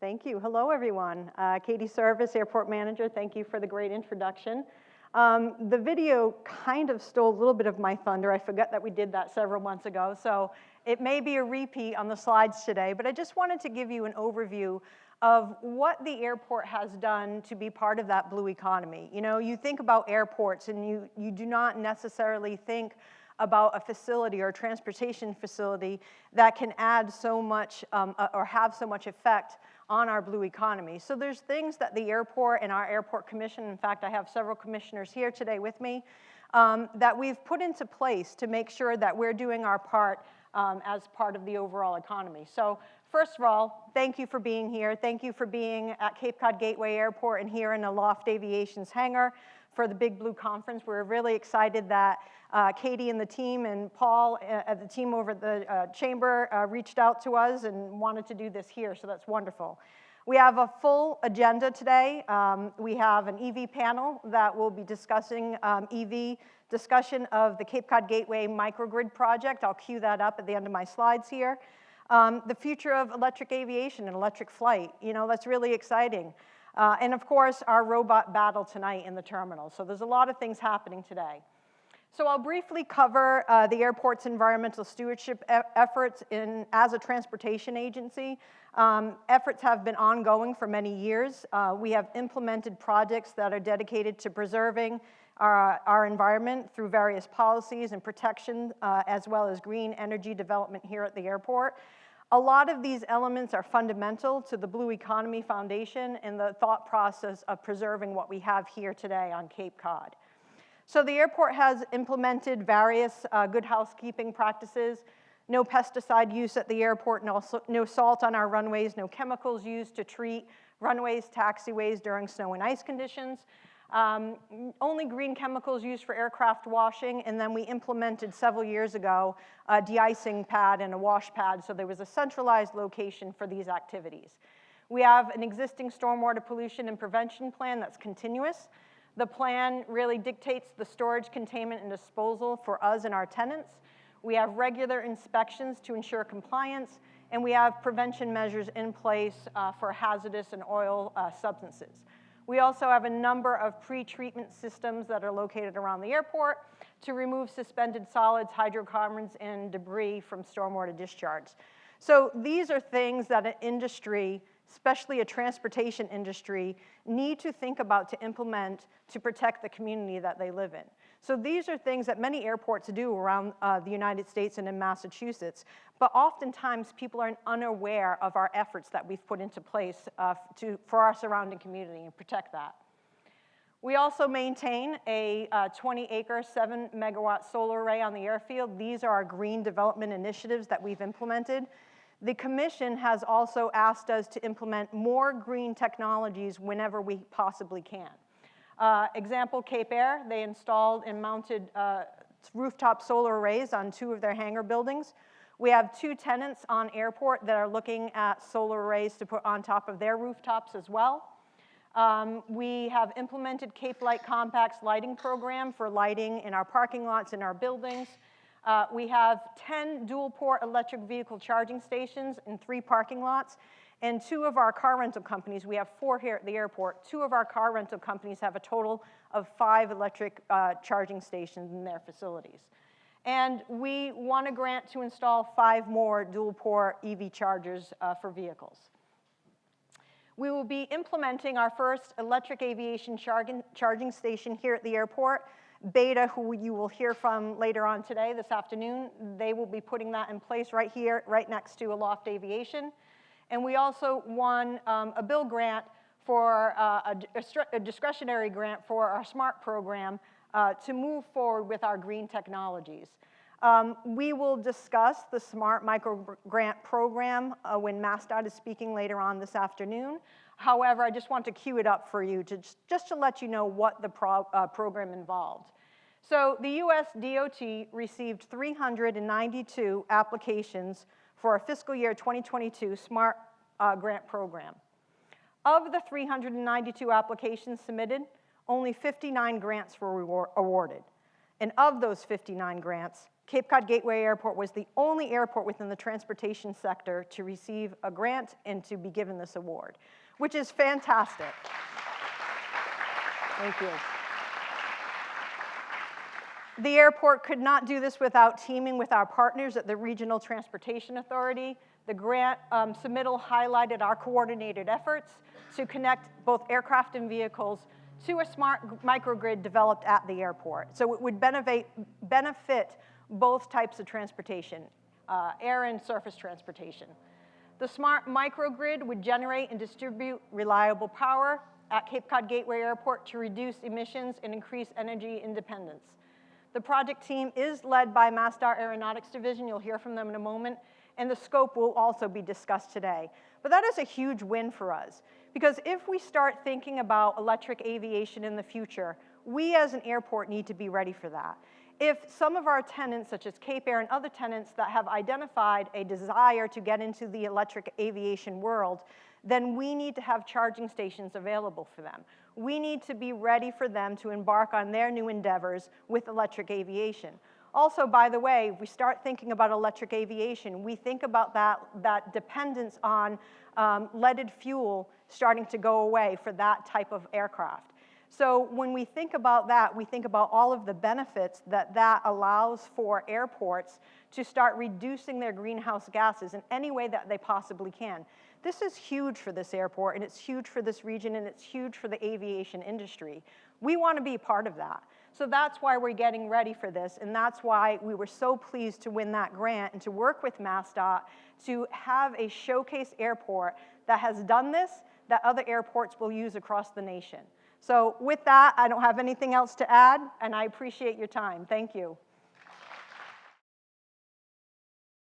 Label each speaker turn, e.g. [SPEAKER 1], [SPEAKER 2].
[SPEAKER 1] Thank you. Hello, everyone. Katie Servis, Airport Manager. Thank you for the great introduction. The video kind of stole a little bit of my thunder. I forgot that we did that several months ago, so it may be a repeat on the slides today, but I just wanted to give you an overview of what the airport has done to be part of that blue economy. You know, you think about airports and you do not necessarily think about a facility or a transportation facility that can add so much or have so much effect on our blue economy. So there's things that the airport and our airport commission, in fact, I have several commissioners here today with me, that we've put into place to make sure that we're doing our part as part of the overall economy. So first of all, thank you for being here. Thank you for being at Cape Cod Gateway Airport and here in the Aloft Aviation's hangar for the Big Blue Conference. We're really excited that Katie and the team and Paul at the team over at the chamber reached out to us and wanted to do this here, so that's wonderful. We have a full agenda today. We have an EV panel that will be discussing EV discussion of the Cape Cod Gateway Microgrid project. I'll cue that up at the end of my slides here. The future of electric aviation and electric flight, you know, that's really exciting. And of course, our robot battle tonight in the terminal. So there's a lot of things happening today. So I'll briefly cover the airport's environmental stewardship efforts as a transportation agency. Efforts have been ongoing for many years. We have implemented projects that are dedicated to preserving our environment through various policies and protection, as well as green energy development here at the airport. A lot of these elements are fundamental to the Blue Economy Foundation and the thought process of preserving what we have here today on Cape Cod. So the airport has implemented various good housekeeping practices, no pesticide use at the airport, no salt on our runways, no chemicals used to treat runways, taxiways during snow and ice conditions, only green chemicals used for aircraft washing, and then we implemented several years ago a de-icing pad and a wash pad, so there was a centralized location for these activities. We have an existing stormwater pollution and prevention plan that's continuous. The plan really dictates the storage, containment, and disposal for us and our tenants. We have regular inspections to ensure compliance, and we have prevention measures in place for hazardous and oil substances. We also have a number of pre-treatment systems that are located around the airport to remove suspended solids, hydrocarbons, and debris from stormwater discharge. So these are things that an industry, especially a transportation industry, need to think about to implement to protect the community that they live in. So these are things that many airports do around the United States and in Massachusetts, but oftentimes people are unaware of our efforts that we've put into place for our surrounding community and protect that. We also maintain a 20-acre, 7-megawatt solar array on the airfield. These are our green development initiatives that we've implemented. The commission has also asked us to implement more green technologies whenever we possibly can. Example, Cape Air, they installed and mounted rooftop solar arrays on 2 of their hangar buildings. We have 2 tenants on airport that are looking at solar arrays to put on top of their rooftops as well. We have implemented Cape Light Compact's lighting program for lighting in our parking lots in our buildings. We have 10 dual-port electric vehicle charging stations in 3 parking lots, and 2 of our car rental companies, we have 4 here at the airport, 2 of our car rental companies have a total of 5 electric charging stations in their facilities. And we won a grant to install 5 more dual-port EV chargers for vehicles. We will be implementing our first electric aviation charging station here at the airport. Beta, who you will hear from later on today, this afternoon, they will be putting that in place right here, right next to Aloft Aviation. And we also won a bill grant for a discretionary grant for our SMART program to move forward with our green technologies. We will discuss the SMART micro grant program when MassDOT is speaking later on this afternoon. However, I just want to cue it up for you just to let you know what the program involved. So the US DOT received 392 applications for our fiscal year 2022 SMART grant program. Of the 392 applications submitted, only 59 grants were awarded. And of those 59 grants, Cape Cod Gateway Airport was the only airport within the transportation sector to receive a grant and to be given this award, which is fantastic. Thank you. The airport could not do this without teaming with our partners at the Regional Transportation Authority. The grant submittal highlighted our coordinated efforts to connect both aircraft and vehicles to a smart microgrid developed at the airport. So it would benefit both types of transportation, air and surface transportation. The smart microgrid would generate and distribute reliable power at Cape Cod Gateway Airport to reduce emissions and increase energy independence. The project team is led by MassDOT Aeronautics Division. You'll hear from them in a moment, and the scope will also be discussed today. But that is a huge win for us, because if we start thinking about electric aviation in the future, we as an airport need to be ready for that. If some of our tenants, such as Cape Air and other tenants that have identified a desire to get into the electric aviation world, then we need to have charging stations available for them. We need to be ready for them to embark on their new endeavors with electric aviation. Also, by the way, if we start thinking about electric aviation, we think about that dependence on leaded fuel starting to go away for that type of aircraft. So when we think about that, we think about all of the benefits that allows for airports to start reducing their greenhouse gases in any way that they possibly can. This is huge for this airport, and it's huge for this region, and it's huge for the aviation industry. We want to be part of that. So that's why we're getting ready for this, and that's why we were so pleased to win that grant and to work with MassDOT to have a showcase airport that has done this, that other airports will use across the nation. So with that, I don't have anything else to add, and I appreciate your time. Thank you.